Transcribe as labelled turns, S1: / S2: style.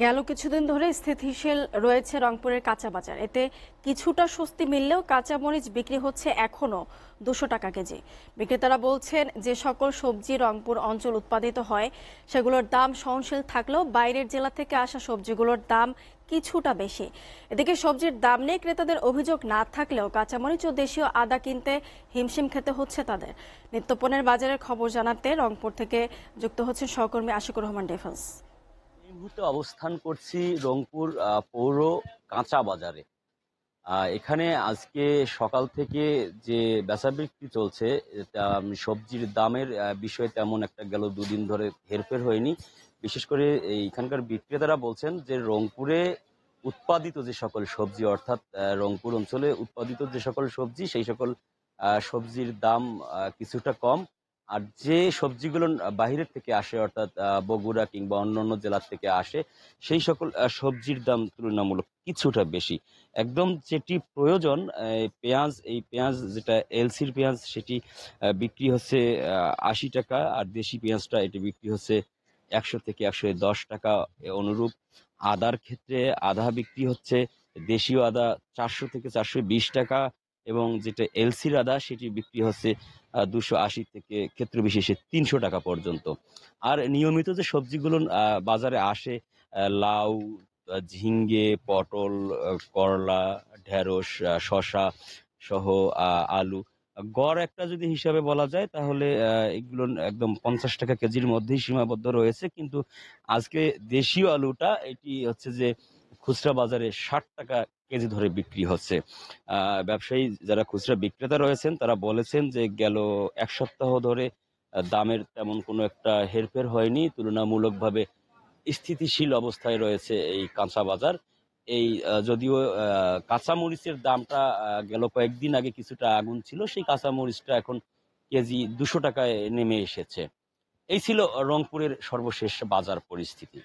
S1: গেল কিছুদিন ধরে স্থিতিশীল রয়েছে রংপুরের কাঁচা বাজার। এতে কিছুটা স্বস্তি মিললেও কাঁচামরিচ বিক্রি হচ্ছে এখনো 200 টাকা কেজি। বিক্রেতারা বলছেন, যে সকল সবজি রংপুর অঞ্চল উৎপাদিত হয় সেগুলোর দাম সহনশীল থাকলেও বাইরের জেলা থেকে আসা সবজিগুলোর দাম কিছুটা বেশি। এদিকে সবজির দাম নিয়ে ক্রেতাদের অভিযোগ না থাকলেও কাঁচামরিচ ও দেশীয় আদা কিনতে হিমশিম খেতে হচ্ছে তাদের। নিত্যপণ্যের বাজারের খবর জানাতে রংপুর থেকে যুক্ত হচ্ছেন সহকর্মী আশিকুর রহমান ডেফাস।
S2: এই মুহূর্তে অবস্থান করছি রংপুর পৌর কাঁচা বাজারে। এখানে আজকে সকাল থেকে যে বেচাবিক্রি চলছে, এটা সবজির দামের বিষয়ে তেমন একটা গেল দুদিন ধরে হেরফের হয়নি। বিশেষ করে এইখানকার বিক্রেতারা বলছেন যে রংপুরে উৎপাদিত যে সকল সবজি, অর্থাৎ রংপুর অঞ্চলে উৎপাদিত যে সকল সবজি, সেই সকল সবজির দাম কিছুটা কম। আর যে সবজিগুলো বাহিরের থেকে আসে, অর্থাৎ বগুড়া কিংবা অন্যান্য জেলার থেকে আসে, সেই সকল সবজির দাম তুলনামূলক কিছুটা বেশি। একদম যেটি প্রয়োজন, এই পেঁয়াজ যেটা এলসির পেঁয়াজ, সেটি বিক্রি হচ্ছে ৮০ টাকা। আর দেশি পেঁয়াজটা এটি বিক্রি হচ্ছে ১০০ থেকে ১১০ টাকা অনুরূপ। আদার ক্ষেত্রে আদা বিক্রি হচ্ছে, দেশীয় আদা ৪০০ থেকে ৪২০ টাকা, এবং যেটা এলসির আদা সেটি বিক্রি হচ্ছে ২৮০ থেকে ক্ষেত্র বিশেষে ৩০০ টাকা পর্যন্ত। আর নিয়মিত যে সবজিগুলো বাজারে আসে, লাউ, ঝিঙ্গে, পটল, করলা, ঢেঁড়স, শসা সহ আলু, গড় একটা যদি হিসাবে বলা যায় তাহলে এগুলো একদম ৫০ টাকা কেজির মধ্যেই সীমাবদ্ধ রয়েছে। কিন্তু আজকে দেশীয় আলুটা এটি হচ্ছে যে খুচরা বাজারে ৬০ টাকা কেজি ধরে বিক্রি হচ্ছে। ব্যবসায়ী যারা খুচরা বিক্রেতা রয়েছেন তারা বলেছেন যে গেল ১ সপ্তাহ ধরে দামের তেমন কোনো একটা হেরফের হয়নি। তুলনামূলকভাবে স্থিতিশীল অবস্থায় রয়েছে এই কাঁচা বাজার। এই যদিও কাঁচামরিচের দামটা গেল কয়েকদিন আগে কিছুটা আগুন ছিল, সেই কাঁচামরিচটা এখন কেজি ২০০ টাকায় নেমে এসেছে। এই ছিল রংপুরের সর্বশেষ বাজার পরিস্থিতি।